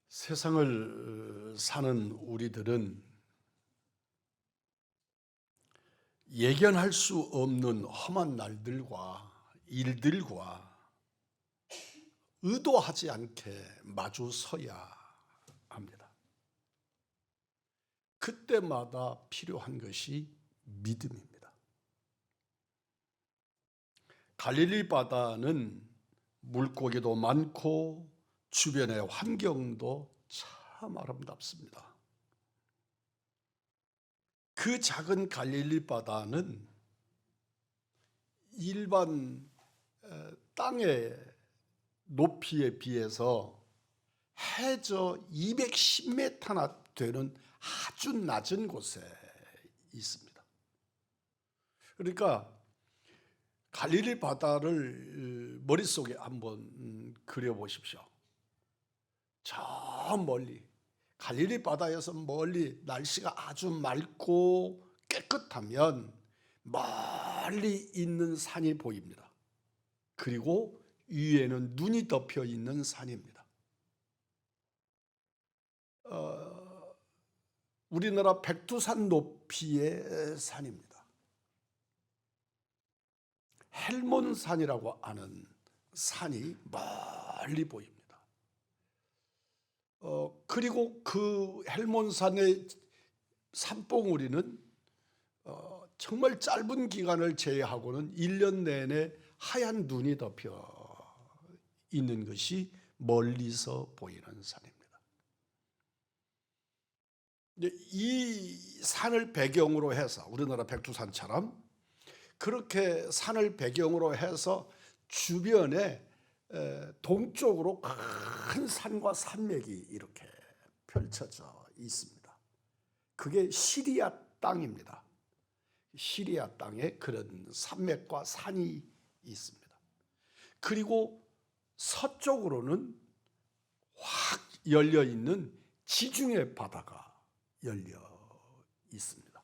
세상을 사는 우리들은 예견할 수 없는 험한 날들과 일들과 의도하지 않게 마주 서야 합니다. 그때마다 필요한 것이 믿음입니다. 갈릴리 바다는 물고기도 많고 주변의 환경도 참 아름답습니다. 그 작은 갈릴리 바다는 일반 땅의 높이에 비해서 해저 210m나 되는 아주 낮은 곳에 있습니다. 그러니까 갈릴리 바다를 머릿속에 한번 그려보십시오. 저 멀리 갈릴리 바다에서 멀리 날씨가 아주 맑고 깨끗하면 멀리 있는 산이 보입니다. 그리고 위에는 눈이 덮여 있는 산입니다. 우리나라 백두산 높이의 산입니다. 헬몬산이라고 하는 산이 멀리 보입니다. 그리고 그 헬몬산의 산봉우리는 정말 짧은 기간을 제외하고는 1년 내내 하얀 눈이 덮여 있는 것이 멀리서 보이는 산입니다. 이 산을 배경으로 해서 우리나라 백두산처럼 그렇게 산을 배경으로 해서 주변에 동쪽으로 큰 산과 산맥이 이렇게 펼쳐져 있습니다. 그게 시리아 땅입니다. 시리아 땅에 그런 산맥과 산이 있습니다. 그리고 서쪽으로는 확 열려 있는 지중해 바다가 열려 있습니다.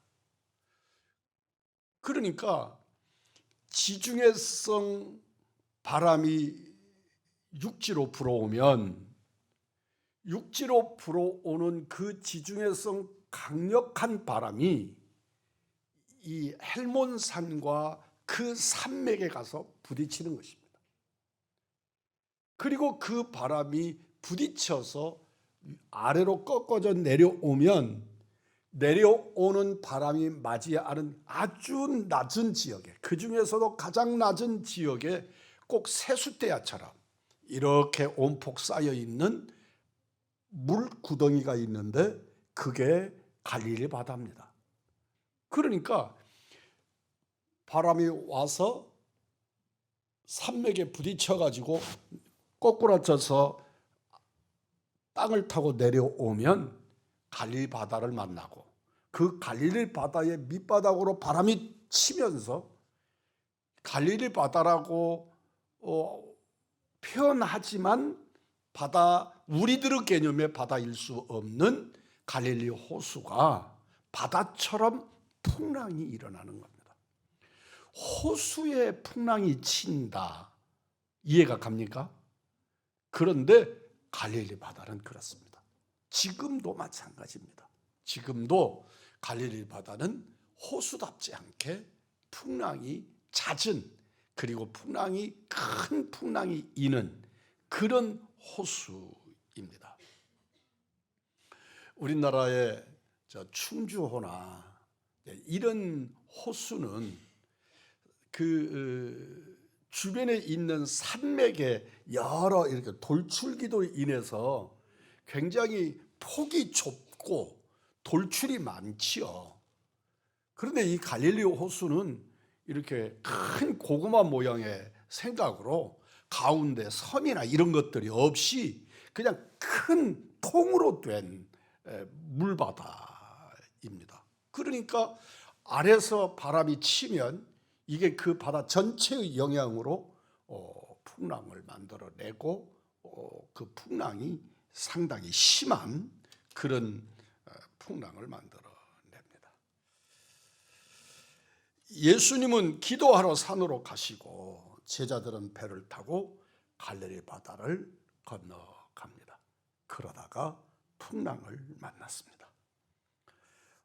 그러니까 지중해성 바람이 육지로 불어오면 육지로 불어오는 그 지중해성 강력한 바람이 이 헬몬산과 그 산맥에 가서 부딪히는 것입니다. 그리고 그 바람이 부딪혀서 아래로 꺾어져 내려오면 내려오는 바람이 맞이하는 아주 낮은 지역에, 그 중에서도 가장 낮은 지역에 꼭 세숫대야처럼 이렇게 온폭 쌓여 있는 물구덩이가 있는데 그게 갈릴리 바다입니다. 그러니까 바람이 와서 산맥에 부딪혀가지고 꼬꾸라져서 땅을 타고 내려오면 갈릴리 바다를 만나고 그 갈릴리 바다의 밑바닥으로 바람이 치면서 갈릴리 바다라고 표현하지만 바다, 우리들의 개념의 바다일 수 없는 갈릴리 호수가 바다처럼 풍랑이 일어나는 겁니다. 호수에 풍랑이 친다. 이해가 갑니까? 그런데 갈릴리 바다는 그렇습니다. 지금도 마찬가지입니다. 지금도 갈릴리 바다는 호수답지 않게 풍랑이 잦은, 그리고 큰 풍랑이 이는 그런 호수입니다. 우리나라의 충주호나 이런 호수는 그 주변에 있는 산맥의 여러 이렇게 돌출기로 인해서 굉장히 폭이 좁고 돌출이 많지요. 그런데 이 갈릴리 호수는 이렇게 큰 고구마 모양의 생각으로 가운데 섬이나 이런 것들이 없이 그냥 큰 통으로 된 물바다입니다. 그러니까 아래서 바람이 치면 이게 그 바다 전체의 영향으로 풍랑을 만들어내고 그 풍랑이 상당히 심한 그런 풍랑을 만들어냅니다. 예수님은 기도하러 산으로 가시고 제자들은 배를 타고 갈릴리 바다를 건너갑니다. 그러다가 바다가 풍랑을 만났습니다.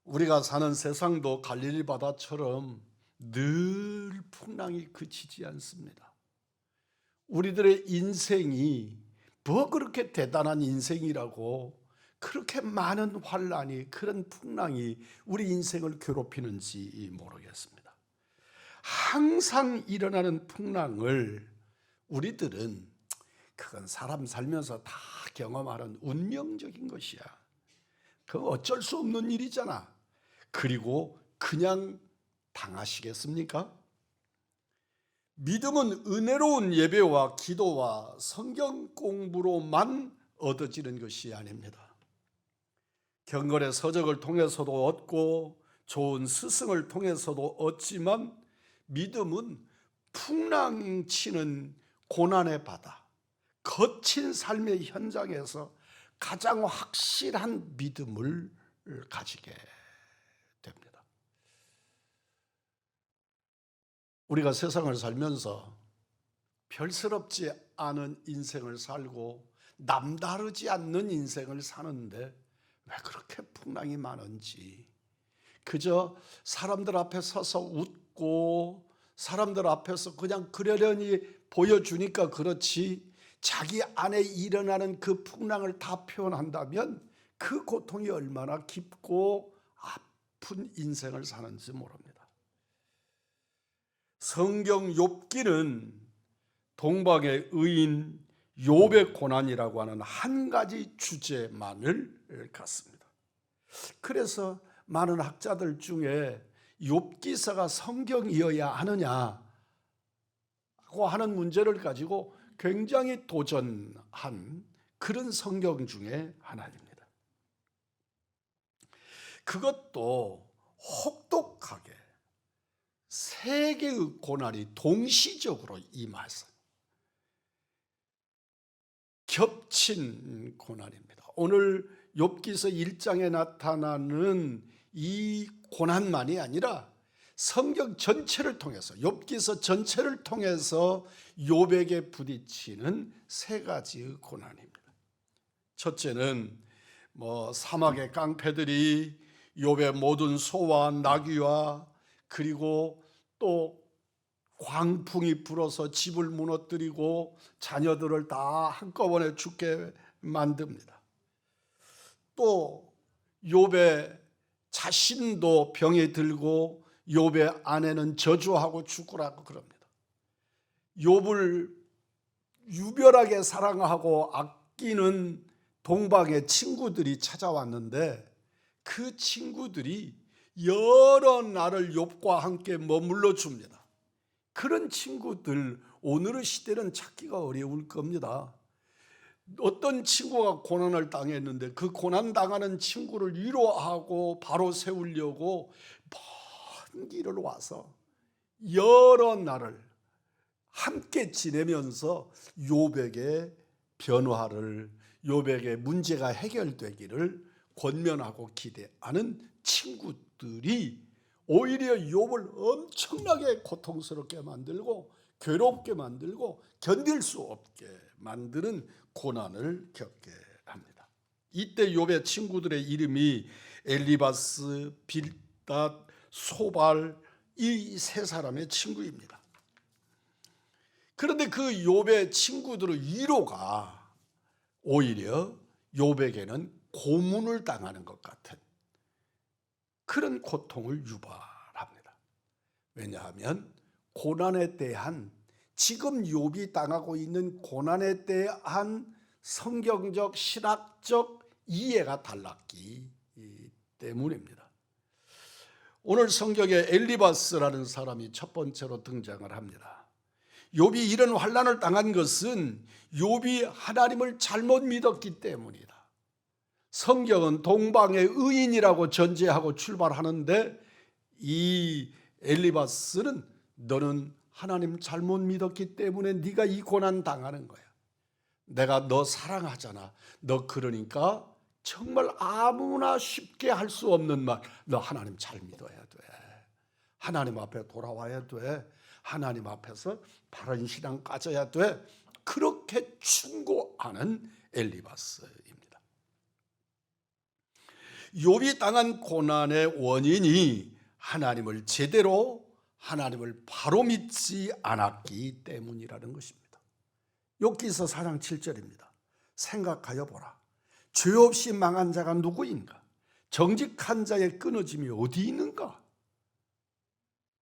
우리가 사는 세상도 갈릴리 바다처럼 늘 풍랑이 그치지 않습니다. 우리들의 인생이 뭐 그렇게 대단한 인생이라고 그렇게 많은 환란이, 그런 풍랑이 우리 인생을 괴롭히는지 모르겠습니다. 항상 일어나는 풍랑을 우리들은 그건 사람 살면서 다 경험하는 운명적인 것이야. 그건 어쩔 수 없는 일이잖아. 그리고 그냥 당하시겠습니까? 믿음은 은혜로운 예배와 기도와 성경 공부로만 얻어지는 것이 아닙니다. 경건의 서적을 통해서도 얻고 좋은 스승을 통해서도 얻지만 믿음은 풍랑치는 고난의 바다, 거친 삶의 현장에서 가장 확실한 믿음을 가지게 됩니다. 우리가 세상을 살면서 별스럽지 않은 인생을 살고 남다르지 않는 인생을 사는데 왜 그렇게 풍랑이 많은지, 그저 사람들 앞에 서서 웃고 사람들 앞에서 그냥 그러려니 보여주니까 그렇지, 자기 안에 일어나는 그 풍랑을 다 표현한다면 그 고통이 얼마나 깊고 아픈 인생을 사는지 모릅니다. 성경 욥기는 동방의 의인 욥의 고난이라고 하는 한 가지 주제만을 갖습니다. 그래서 많은 학자들 중에 욥기서가 성경이어야 하느냐고 하는 문제를 가지고 굉장히 도전한 그런 성경 중에 하나입니다. 그것도 혹독하게 세 개의 고난이 동시적으로 임해서 겹친 고난입니다. 오늘 욥기서 1장에 나타나는 이 고난만이 아니라 성경 전체를 통해서, 욥기서 전체를 통해서 욥에게 부딪히는 세 가지의 고난입니다. 첫째는 사막의 깡패들이 욥의 모든 소와 나귀와 그리고 또 광풍이 불어서 집을 무너뜨리고 자녀들을 다 한꺼번에 죽게 만듭니다. 또 욥의 자신도 병에 들고 욥의 아내는 저주하고 죽으라고 그럽니다. 욥을 유별하게 사랑하고 아끼는 동방의 친구들이 찾아왔는데 그 친구들이 여러 날을 욥과 함께 머물러 줍니다. 그런 친구들 오늘의 시대는 찾기가 어려울 겁니다. 어떤 친구가 고난을 당했는데 그 고난 당하는 친구를 위로하고 바로 세우려고 먼 길을 와서 여러 날을 함께 지내면서 욥에게 변화를, 욥에게 문제가 해결되기를 권면하고 기대하는 친구들이 오히려 욥을 엄청나게 고통스럽게 만들고 괴롭게 만들고 견딜 수 없게 만드는 고난을 겪게 합니다. 이때 욥의 친구들의 이름이 엘리바스, 빌닷, 소발, 이 세 사람의 친구입니다. 그런데 그 욥의 친구들의 위로가 오히려 욥에게는 고문을 당하는 것 같은 그런 고통을 유발합니다. 왜냐하면 고난에 대한, 지금 욥이 당하고 있는 고난에 대한 성경적 신학적 이해가 달랐기 때문입니다. 오늘 성경에 엘리바스라는 사람이 첫 번째로 등장을 합니다. 욥이 이런 환난을 당한 것은 욥이 하나님을 잘못 믿었기 때문이다. 성경은 동방의 의인이라고 전제하고 출발하는데 이 엘리바스는 너는 하나님 잘못 믿었기 때문에 네가 이 고난 당하는 거야. 내가 너 사랑하잖아. 너 그러니까 정말 아무나 쉽게 할 수 없는 말, 너 하나님 잘 믿어야 돼. 하나님 앞에 돌아와야 돼. 하나님 앞에서 바른 신앙 가져야 돼. 그렇게 충고하는 엘리바스입니다. 욥이 당한 고난의 원인이 하나님을 바로 믿지 않았기 때문이라는 것입니다. 욥기서 4장 7절입니다. 생각하여 보라. 죄 없이 망한 자가 누구인가? 정직한 자의 끊어짐이 어디 있는가?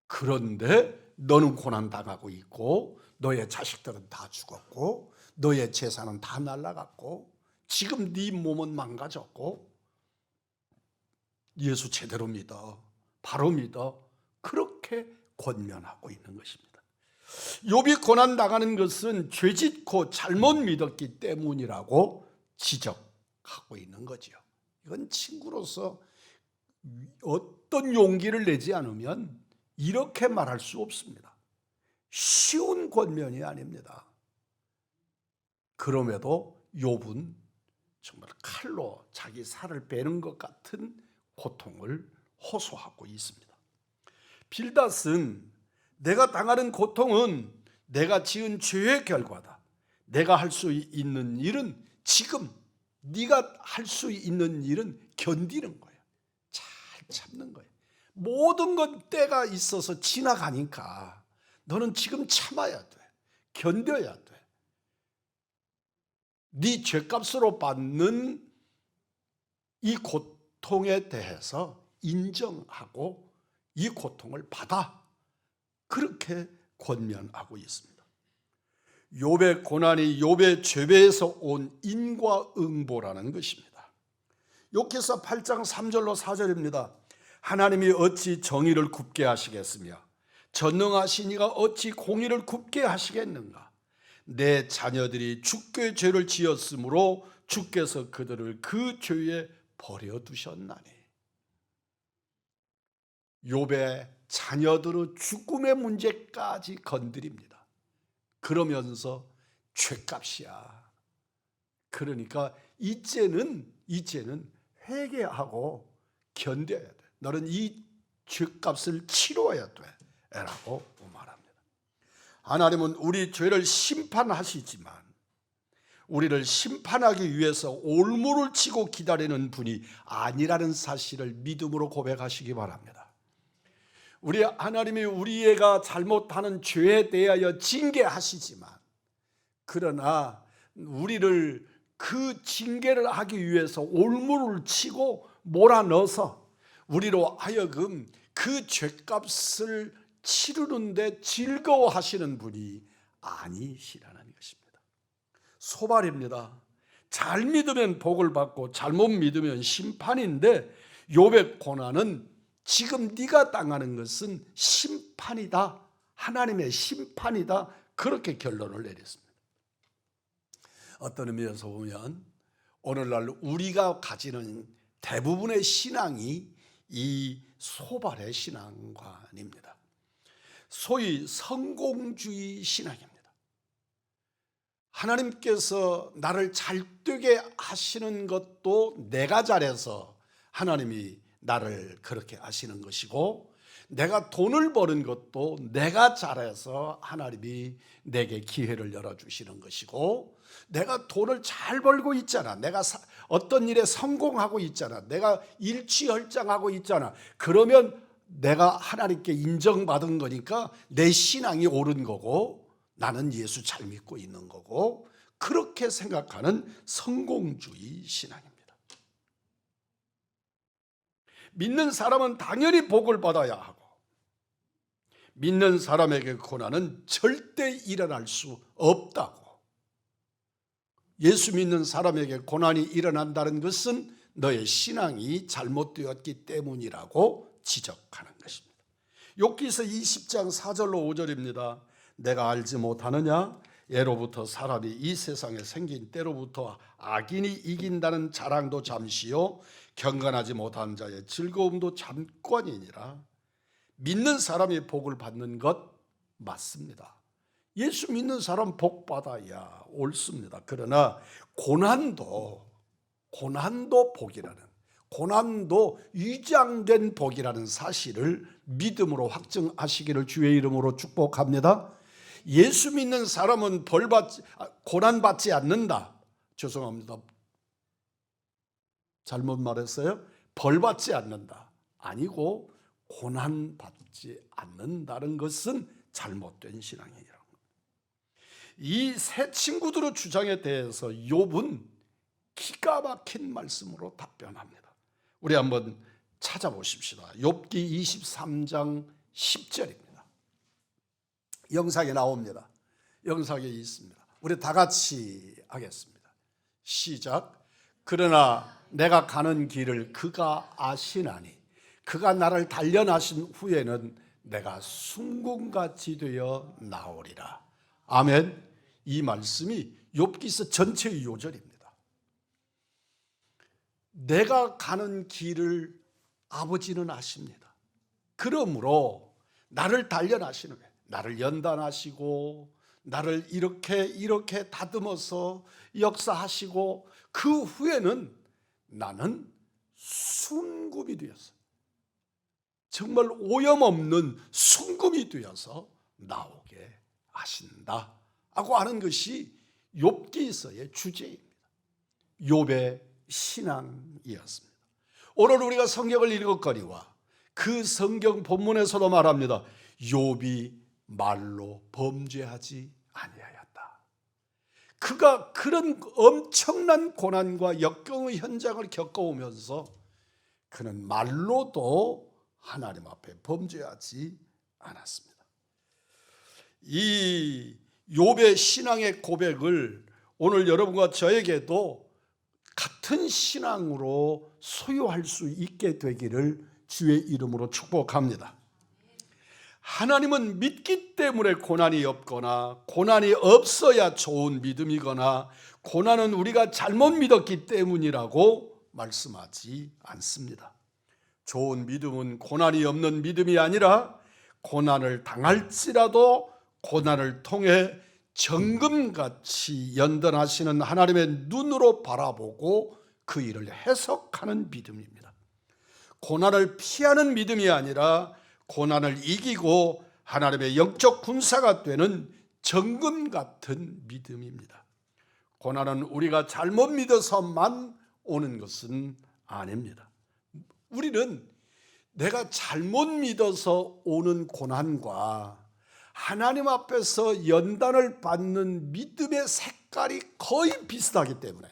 그런데 너는 고난당하고 있고 너의 자식들은 다 죽었고 너의 재산은 다 날아갔고 지금 네 몸은 망가졌고 예수 제대로 믿어, 바로 믿어, 그렇게 권면하고 있는 것입니다. 욥이 고난당하는 것은 죄짓고 잘못 믿었기 때문이라고 지적하고 있는 거죠. 이건 친구로서 어떤 용기를 내지 않으면 이렇게 말할 수 없습니다. 쉬운 권면이 아닙니다. 그럼에도 욥은 정말 칼로 자기 살을 베는 것 같은 고통을 호소하고 있습니다. 빌닷은 내가 당하는 고통은 내가 지은 죄의 결과다. 내가 할 수 있는 일은 지금 네가 할 수 있는 일은 견디는 거예요. 잘 참는 거예요. 모든 건 때가 있어서 지나가니까 너는 지금 참아야 돼. 견뎌야 돼. 네 죄값으로 받는 이 고통에 대해서 인정하고 이 고통을 받아. 그렇게 권면하고 있습니다. 욥의 고난이 욥의 죄배에서 온 인과응보라는 것입니다. 욥기서 8장 3절로 4절입니다. 하나님이 어찌 정의를 굽게 하시겠으며 전능하신 이가 어찌 공의를 굽게 하시겠는가? 내 자녀들이 주께 죄를 지었으므로 주께서 그들을 그 죄에 버려두셨나니. 욥의 자녀들의 죽음의 문제까지 건드립니다. 그러면서 죄값이야. 그러니까 이제는 회개하고 견뎌야 돼. 너는 이 죄값을 치러야 돼 라고 말합니다. 하나님은 우리 죄를 심판하시지만 우리를 심판하기 위해서 올무를 치고 기다리는 분이 아니라는 사실을 믿음으로 고백하시기 바랍니다. 우리 하나님이 우리가 잘못하는 죄에 대하여 징계하시지만 그러나 우리를 그 징계를 하기 위해서 올무를 치고 몰아넣어서 우리로 하여금 그 죄값을 치르는데 즐거워하시는 분이 아니시라는 것입니다. 소발입니다. 잘 믿으면 복을 받고 잘못 믿으면 심판인데 욥의 고난은 지금 네가 당하는 것은 심판이다. 하나님의 심판이다. 그렇게 결론을 내렸습니다. 어떤 의미에서 보면 오늘날 우리가 가지는 대부분의 신앙이 이 소발의 신앙관입니다. 소위 성공주의 신앙입니다. 하나님께서 나를 잘되게 하시는 것도 내가 잘해서 하나님이 나를 그렇게 하시는 것이고 내가 돈을 버는 것도 내가 잘해서 하나님이 내게 기회를 열어주시는 것이고 내가 돈을 잘 벌고 있잖아. 내가 어떤 일에 성공하고 있잖아. 내가 일취월장하고 있잖아. 그러면 내가 하나님께 인정받은 거니까 내 신앙이 옳은 거고 나는 예수 잘 믿고 있는 거고 그렇게 생각하는 성공주의 신앙입니다. 믿는 사람은 당연히 복을 받아야 하고 믿는 사람에게 고난은 절대 일어날 수 없다고. 예수 믿는 사람에게 고난이 일어난다는 것은 너의 신앙이 잘못되었기 때문이라고 지적하는 것입니다. 욥기서 20장 4절로 5절입니다. 내가 알지 못하느냐? 예로부터 사람이 이 세상에 생긴 때로부터 악인이 이긴다는 자랑도 잠시요 경건하지 못한 자의 즐거움도 잠깐이니라. 믿는 사람이 복을 받는 것 맞습니다. 예수 믿는 사람 복 받아야 옳습니다. 그러나 고난도 복이라는, 고난도 위장된 복이라는 사실을 믿음으로 확증하시기를 주의 이름으로 축복합니다. 예수 믿는 사람은 고난 받지 않는다. 죄송합니다. 잘못 말했어요. 벌 받지 않는다. 아니고 고난 받지 않는다는 것은 잘못된 신앙이에요. 이 세 친구들의 주장에 대해서 욥은 기가 막힌 말씀으로 답변합니다. 우리 한번 찾아보십시다. 욥기 23장 10절입니다. 영상에 나옵니다. 영상에 있습니다. 우리 다 같이 하겠습니다. 시작. 그러나 내가 가는 길을 그가 아시나니 그가 나를 단련하신 후에는 내가 순금같이 되어 나오리라. 아멘. 이 말씀이 욥기서 전체의 요절입니다. 내가 가는 길을 아버지는 아십니다. 그러므로 나를 단련하시는 거예요. 나를 연단하시고 나를 이렇게 다듬어서 역사하시고 그 후에는 나는 순금이 되었어요. 정말 오염없는 순금이 되어서 나오게 하신다 하고 하는 것이 욥기서의 주제입니다. 욥의 신앙이었습니다. 오늘 우리가 성경을 읽었거니와 그 성경 본문에서도 말합니다. 욥이 말로 범죄하지 아니하였다. 그가 그런 엄청난 고난과 역경의 현장을 겪어오면서 그는 말로도 하나님 앞에 범죄하지 않았습니다. 이 욥의 신앙의 고백을 오늘 여러분과 저에게도 같은 신앙으로 소유할 수 있게 되기를 주의 이름으로 축복합니다. 하나님은 믿기 때문에 고난이 없거나 고난이 없어야 좋은 믿음이거나 고난은 우리가 잘못 믿었기 때문이라고 말씀하지 않습니다. 좋은 믿음은 고난이 없는 믿음이 아니라 고난을 당할지라도 고난을 통해 정금같이 연단하시는 하나님의 눈으로 바라보고 그 일을 해석하는 믿음입니다. 고난을 피하는 믿음이 아니라 고난을 이기고 하나님의 영적 군사가 되는 정금 같은 믿음입니다. 고난은 우리가 잘못 믿어서만 오는 것은 아닙니다. 우리는 내가 잘못 믿어서 오는 고난과 하나님 앞에서 연단을 받는 믿음의 색깔이 거의 비슷하기 때문에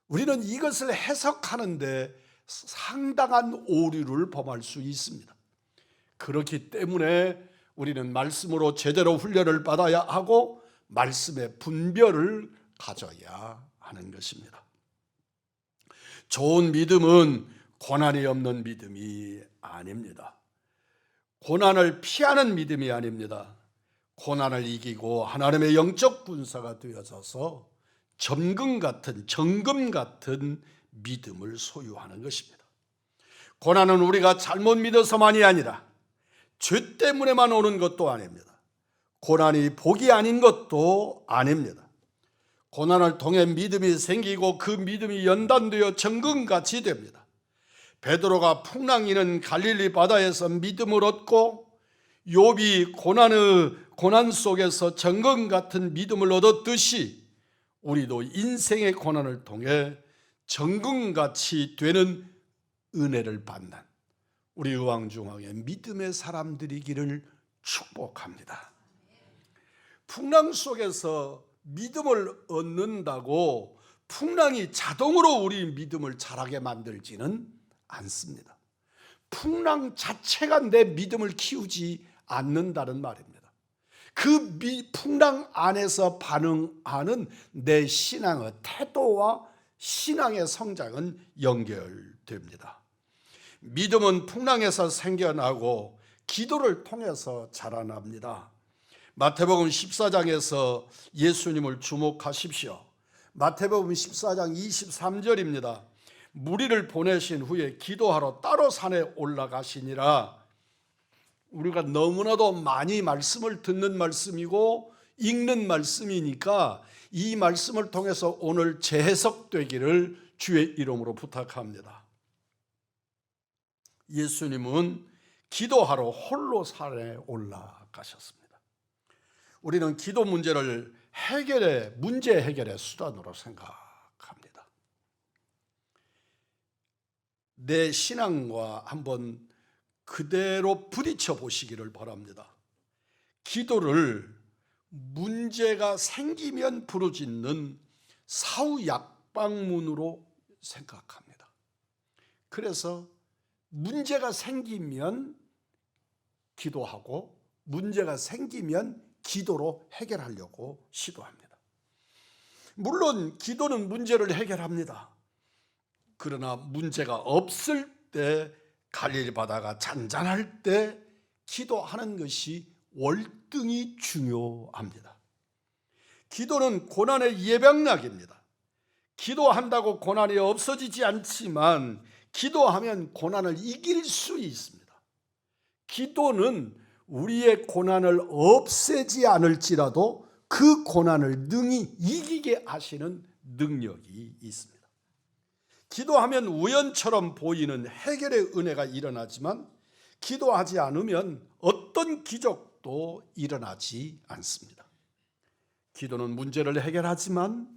우리는 이것을 해석하는데 상당한 오류를 범할 수 있습니다. 그렇기 때문에 우리는 말씀으로 제대로 훈련을 받아야 하고 말씀의 분별을 가져야 하는 것입니다. 좋은 믿음은 고난이 없는 믿음이 아닙니다. 고난을 피하는 믿음이 아닙니다. 고난을 이기고 하나님의 영적 군사가 되어져서 정금 같은 믿음을 소유하는 것입니다. 고난은 우리가 잘못 믿어서만이 아니라 죄 때문에만 오는 것도 아닙니다. 고난이 복이 아닌 것도 아닙니다. 고난을 통해 믿음이 생기고 그 믿음이 연단되어 정금같이 됩니다. 베드로가 풍랑이는 갈릴리 바다에서 믿음을 얻고 욥이 고난 속에서 정금 같은 믿음을 얻었듯이 우리도 인생의 고난을 통해 정금같이 되는 은혜를 받는 우리 의왕중앙의 믿음의 사람들이기를 축복합니다. 풍랑 속에서 믿음을 얻는다고 풍랑이 자동으로 우리 믿음을 자라게 만들지는 않습니다. 풍랑 자체가 내 믿음을 키우지 않는다는 말입니다. 그 풍랑 안에서 반응하는 내 신앙의 태도와 신앙의 성장은 연결됩니다. 믿음은 풍랑에서 생겨나고 기도를 통해서 자라납니다. 마태복음 14장에서 예수님을 주목하십시오. 마태복음 14장 23절입니다. 무리를 보내신 후에 기도하러 따로 산에 올라가시니라. 우리가 너무나도 많이 말씀을 듣는 말씀이고 읽는 말씀이니까 이 말씀을 통해서 오늘 재해석되기를 주의 이름으로 부탁합니다. 예수님은 기도하러 홀로 산에 올라가셨습니다. 우리는 기도 문제를 문제 해결의 수단으로 생각합니다. 내 신앙과 한번 그대로 부딪혀 보시기를 바랍니다. 기도를 문제가 생기면 부르짖는 사후약방문으로 생각합니다. 그래서 문제가 생기면 기도하고 문제가 생기면 기도로 해결하려고 시도합니다. 물론 기도는 문제를 해결합니다. 그러나 문제가 없을 때, 갈릴 바다가 잔잔할 때 기도하는 것이 월등히 중요합니다. 기도는 고난의 예방약입니다. 기도한다고 고난이 없어지지 않지만 기도하면 고난을 이길 수 있습니다. 기도는 우리의 고난을 없애지 않을지라도 그 고난을 능히 이기게 하시는 능력이 있습니다. 기도하면 우연처럼 보이는 해결의 은혜가 일어나지만 기도하지 않으면 어떤 기적도 일어나지 않습니다. 기도는 문제를 해결하지만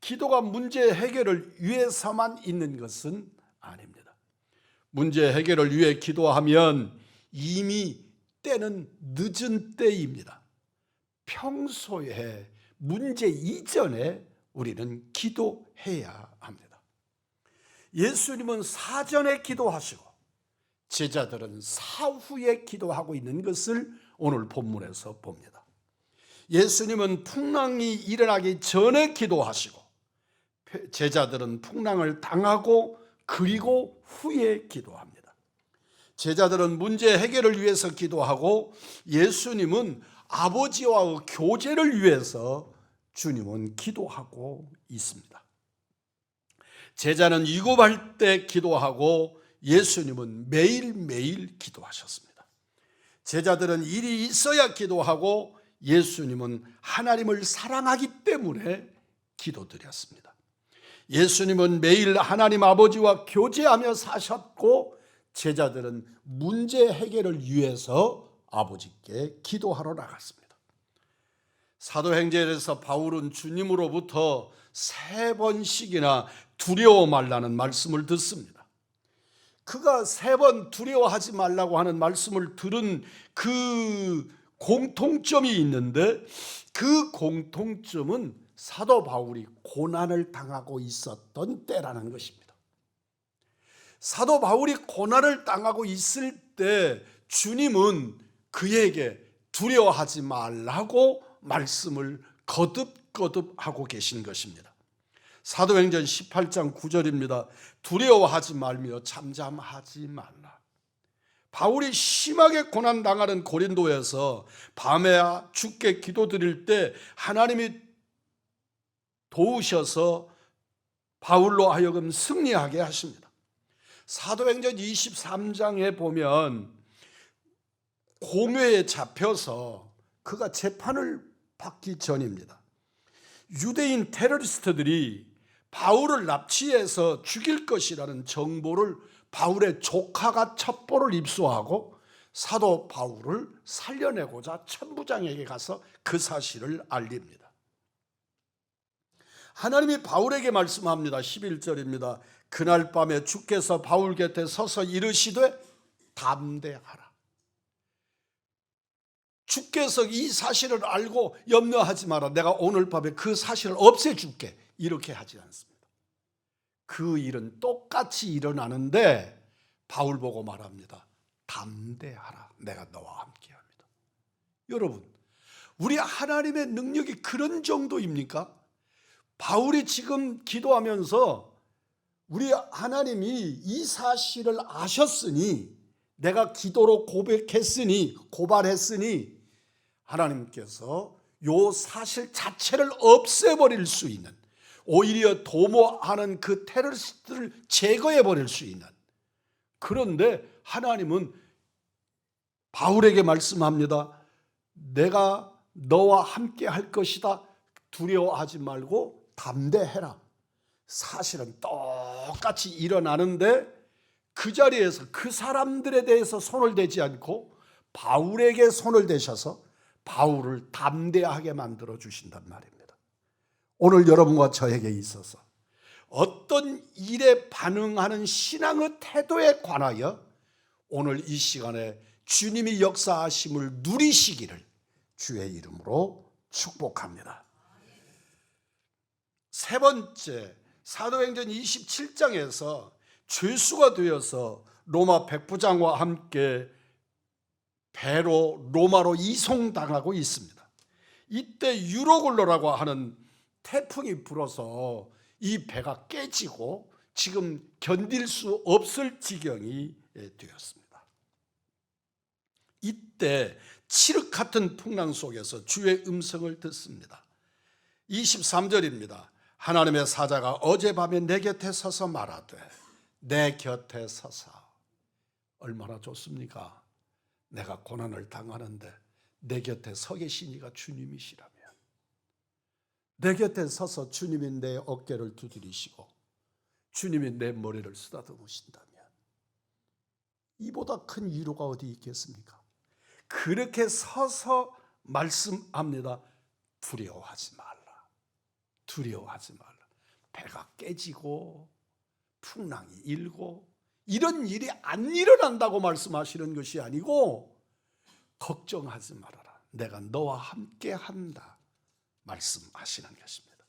기도가 문제 해결을 위해서만 있는 것은 아닙니다. 문제 해결을 위해 기도하면 이미 때는 늦은 때입니다. 평소에 문제 이전에 우리는 기도해야 합니다. 예수님은 사전에 기도하시고 제자들은 사후에 기도하고 있는 것을 오늘 본문에서 봅니다. 예수님은 풍랑이 일어나기 전에 기도하시고 제자들은 풍랑을 당하고 그리고 후에 기도합니다. 제자들은 문제 해결을 위해서 기도하고 예수님은 아버지와의 교제를 위해서 주님은 기도하고 있습니다. 제자는 위급할 때 기도하고 예수님은 매일매일 기도하셨습니다. 제자들은 일이 있어야 기도하고 예수님은 하나님을 사랑하기 때문에 기도드렸습니다. 예수님은 매일 하나님 아버지와 교제하며 사셨고 제자들은 문제 해결을 위해서 아버지께 기도하러 나갔습니다. 사도행전에서 바울은 주님으로부터 3번씩이나 두려워 말라는 말씀을 듣습니다. 그가 3번 두려워하지 말라고 하는 말씀을 들은 그 공통점이 있는데 그 공통점은 사도 바울이 고난을 당하고 있었던 때라는 것입니다. 사도 바울이 고난을 당하고 있을 때 주님은 그에게 두려워하지 말라고 말씀을 거듭거듭 하고 계신 것입니다. 사도행전 18장 9절입니다. 두려워하지 말며 잠잠하지 말라. 바울이 심하게 고난당하는 고린도에서 밤에 주께 기도드릴 때 하나님이 도우셔서 바울로 하여금 승리하게 하십니다. 사도행전 23장에 보면 공회에 잡혀서 그가 재판을 받기 전입니다. 유대인 테러리스트들이 바울을 납치해서 죽일 것이라는 정보를 바울의 조카가 첩보를 입수하고 사도 바울을 살려내고자 천부장에게 가서 그 사실을 알립니다. 하나님이 바울에게 말씀합니다. 11절입니다. 그날 밤에 주께서 바울 곁에 서서 이르시되 담대하라. 주께서 이 사실을 알고 염려하지 마라. 내가 오늘 밤에 그 사실을 없애줄게. 이렇게 하지 않습니다. 그 일은 똑같이 일어나는데 바울 보고 말합니다. 담대하라. 내가 너와 함께합니다. 여러분, 우리 하나님의 능력이 그런 정도입니까? 바울이 지금 기도하면서 우리 하나님이 이 사실을 아셨으니 내가 기도로 고백했으니 고발했으니 하나님께서 요 사실 자체를 없애버릴 수 있는, 오히려 도모하는 그 테러리스트를 제거해버릴 수 있는, 그런데 하나님은 바울에게 말씀합니다. 내가 너와 함께 할 것이다. 두려워하지 말고 담대해라. 사실은 똑같이 일어나는데 그 자리에서 그 사람들에 대해서 손을 대지 않고 바울에게 손을 대셔서 바울을 담대하게 만들어 주신단 말입니다. 오늘 여러분과 저에게 있어서 어떤 일에 반응하는 신앙의 태도에 관하여 오늘 이 시간에 주님이 역사하심을 누리시기를 주의 이름으로 축복합니다. 세 번째, 사도행전 27장에서 죄수가 되어서 로마 백부장과 함께 배로 로마로 이송당하고 있습니다. 이때 유로굴로라고 하는 태풍이 불어서 이 배가 깨지고 지금 견딜 수 없을 지경이 되었습니다. 이때 칠흑 같은 풍랑 속에서 주의 음성을 듣습니다. 23절입니다. 하나님의 사자가 어젯밤에 내 곁에 서서 말하되, 내 곁에 서서. 얼마나 좋습니까? 내가 고난을 당하는데 내 곁에 서 계시니가 주님이시라면, 내 곁에 서서 주님이 내 어깨를 두드리시고 주님이 내 머리를 쓰다듬으신다면 이보다 큰 위로가 어디 있겠습니까? 그렇게 서서 말씀합니다. 두려워하지 말라. 두려워하지 말라. 배가 깨지고 풍랑이 일고 이런 일이 안 일어난다고 말씀하시는 것이 아니고, 걱정하지 말아라. 내가 너와 함께 한다 말씀하시는 것입니다.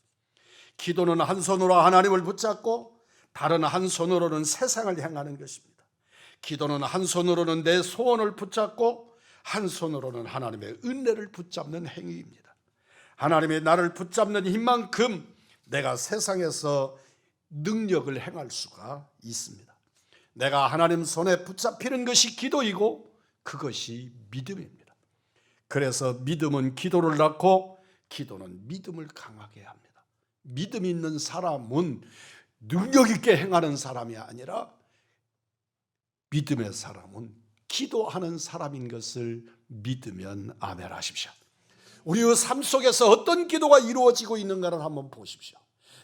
기도는 한 손으로 하나님을 붙잡고 다른 한 손으로는 세상을 향하는 것입니다. 기도는 한 손으로는 내 소원을 붙잡고 한 손으로는 하나님의 은혜를 붙잡는 행위입니다. 하나님의 나를 붙잡는 힘만큼 내가 세상에서 능력을 행할 수가 있습니다. 내가 하나님 손에 붙잡히는 것이 기도이고 그것이 믿음입니다. 그래서 믿음은 기도를 낳고 기도는 믿음을 강하게 합니다. 믿음 있는 사람은 능력 있게 행하는 사람이 아니라 믿음의 사람은 기도하는 사람인 것을 믿으면 아멘 하십시오. 우리의 삶 속에서 어떤 기도가 이루어지고 있는가를 한번 보십시오.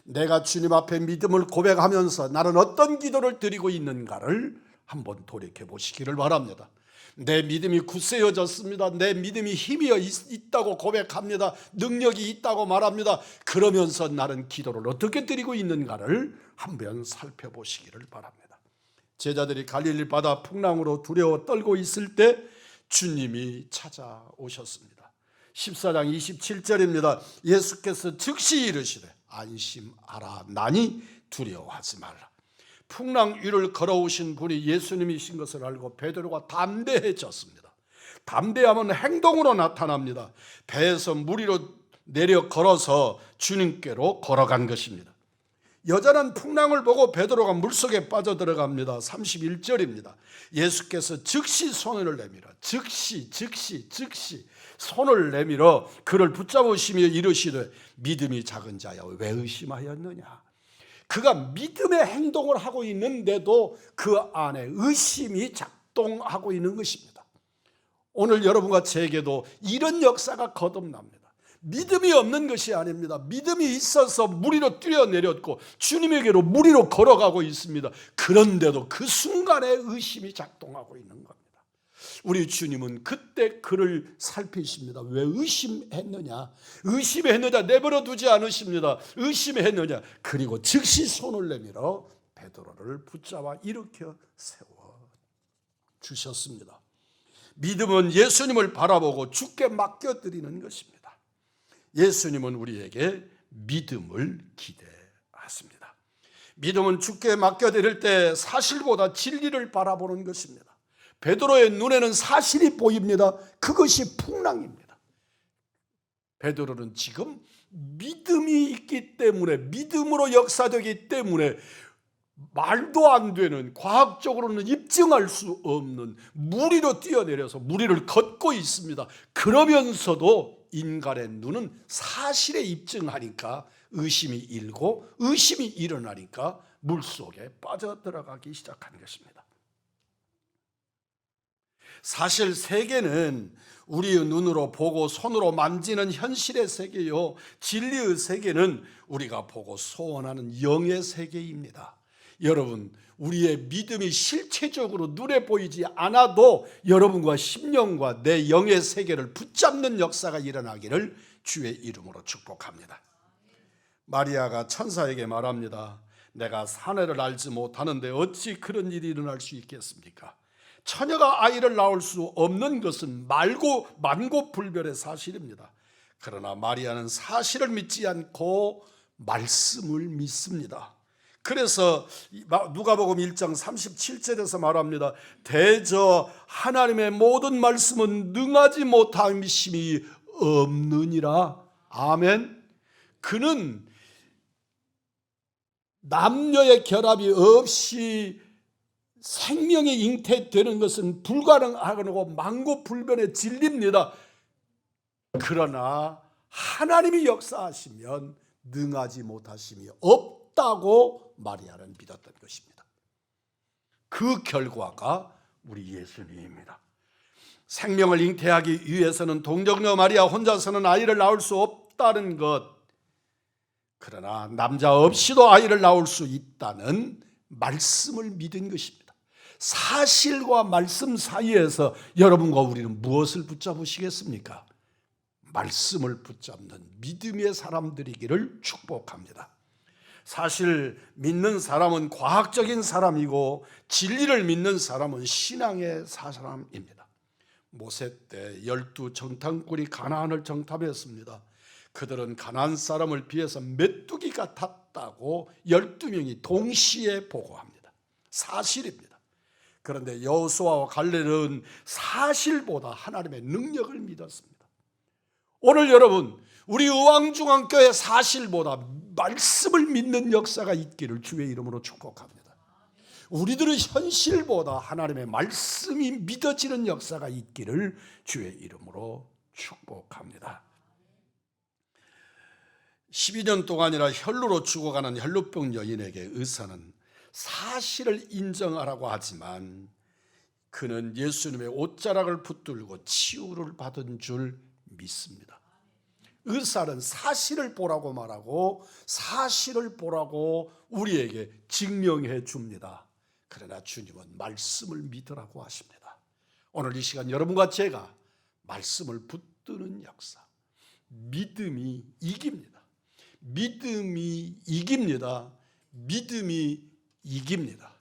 내가 주님 앞에 믿음을 고백하면서 나는 어떤 기도를 드리고 있는가를 한번 돌이켜 보시기를 바랍니다. 내 믿음이 굳세어졌습니다. 내 믿음이 힘이 있다고 고백합니다. 능력이 있다고 말합니다. 그러면서 나는 기도를 어떻게 드리고 있는가를 한번 살펴보시기를 바랍니다. 제자들이 갈릴리 바다 풍랑으로 두려워 떨고 있을 때 주님이 찾아오셨습니다. 14장 27절입니다. 예수께서 즉시 이르시되 안심하라. 나니 두려워하지 말라. 풍랑 위를 걸어오신 분이 예수님이신 것을 알고 베드로가 담대해졌습니다. 담대함은 행동으로 나타납니다. 배에서 물 위로 내려 걸어서 주님께로 걸어간 것입니다. 여전한 풍랑을 보고 베드로가 물속에 빠져들어갑니다. 31절입니다. 예수께서 즉시 손을 내밀어 즉시 손을 내밀어 그를 붙잡으시며 이르시되 믿음이 작은 자야 왜 의심하였느냐. 그가 믿음의 행동을 하고 있는데도 그 안에 의심이 작동하고 있는 것입니다. 오늘 여러분과 제게도 이런 역사가 거듭납니다. 믿음이 없는 것이 아닙니다. 믿음이 있어서 물 위로 뛰어내렸고 주님에게로 물 위로 걸어가고 있습니다. 그런데도 그 순간에 의심이 작동하고 있는 겁니다. 우리 주님은 그때 그를 살피십니다. 왜 의심했느냐? 의심했느냐? 내버려 두지 않으십니다. 의심했느냐? 그리고 즉시 손을 내밀어 베드로를 붙잡아 일으켜 세워 주셨습니다. 믿음은 예수님을 바라보고 주께 맡겨드리는 것입니다. 예수님은 우리에게 믿음을 기대하십니다. 믿음은 주께 맡겨드릴 때 사실보다 진리를 바라보는 것입니다. 베드로의 눈에는 사실이 보입니다. 그것이 풍랑입니다. 베드로는 지금 믿음이 있기 때문에, 믿음으로 역사되기 때문에 말도 안 되는, 과학적으로는 입증할 수 없는 물 위로 뛰어내려서 물 위를 걷고 있습니다. 그러면서도 인간의 눈은 사실에 입증하니까 의심이 일고 의심이 일어나니까 물속에 빠져들어가기 시작한 것입니다. 사실 세계는 우리의 눈으로 보고 손으로 만지는 현실의 세계요, 진리의 세계는 우리가 보고 소원하는 영의 세계입니다. 여러분, 우리의 믿음이 실체적으로 눈에 보이지 않아도 여러분과 심령과 내 영의 세계를 붙잡는 역사가 일어나기를 주의 이름으로 축복합니다. 마리아가 천사에게 말합니다. 내가 사내를 알지 못하는데 어찌 그런 일이 일어날 수 있겠습니까? 처녀가 아이를 낳을 수 없는 것은 만고불변의 사실입니다. 그러나 마리아는 사실을 믿지 않고 말씀을 믿습니다. 그래서 누가복음 1장 37절에서 말합니다. 대저 하나님의 모든 말씀은 능하지 못함이 없느니라. 아멘. 그는 남녀의 결합이 없이 생명이 잉태되는 것은 불가능하고 만고불변의 진리입니다. 그러나 하나님이 역사하시면 능하지 못하심이 없다고 마리아는 믿었던 것입니다. 그 결과가 우리 예수님입니다. 생명을 잉태하기 위해서는 동정녀 마리아 혼자서는 아이를 낳을 수 없다는 것, 그러나 남자 없이도 아이를 낳을 수 있다는 말씀을 믿은 것입니다. 사실과 말씀 사이에서 여러분과 우리는 무엇을 붙잡으시겠습니까? 말씀을 붙잡는 믿음의 사람들이기를 축복합니다. 사실 믿는 사람은 과학적인 사람이고 진리를 믿는 사람은 신앙의 사람입니다. 모세 때 12 정탐꾼이 가나안을 정탐했습니다. 그들은 가나안 사람을 비해서 메뚜기 같았다고 12명이 동시에 보고합니다. 사실입니다. 그런데 여호수아와 갈렙은 사실보다 하나님의 능력을 믿었습니다. 오늘 여러분, 우리 의왕중앙교회 사실보다 말씀을 믿는 역사가 있기를 주의 이름으로 축복합니다. 우리들의 현실보다 하나님의 말씀이 믿어지는 역사가 있기를 주의 이름으로 축복합니다. 12년 동안이나 혈루로 죽어가는 혈루병 여인에게 의사는 사실을 인정하라고 하지만 그는 예수님의 옷자락을 붙들고 치유를 받은 줄 믿습니다. 의사는 사실을 보라고 말하고 사실을 보라고 우리에게 증명해 줍니다. 그러나 주님은 말씀을 믿으라고 하십니다. 오늘 이 시간 여러분과 제가 말씀을 붙드는 역사, 믿음이 이깁니다. 믿음이 이깁니다. 믿음이 이깁니다.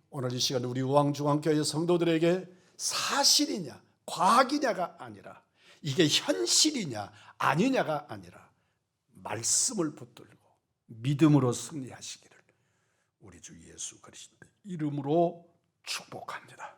오늘 이 시간 우리 의왕중앙교회 성도들에게 사실이냐 과학이냐가 아니라, 이게 현실이냐 아니냐가 아니라 말씀을 붙들고 믿음으로 승리하시기를 우리 주 예수 그리스도의 이름으로 축복합니다.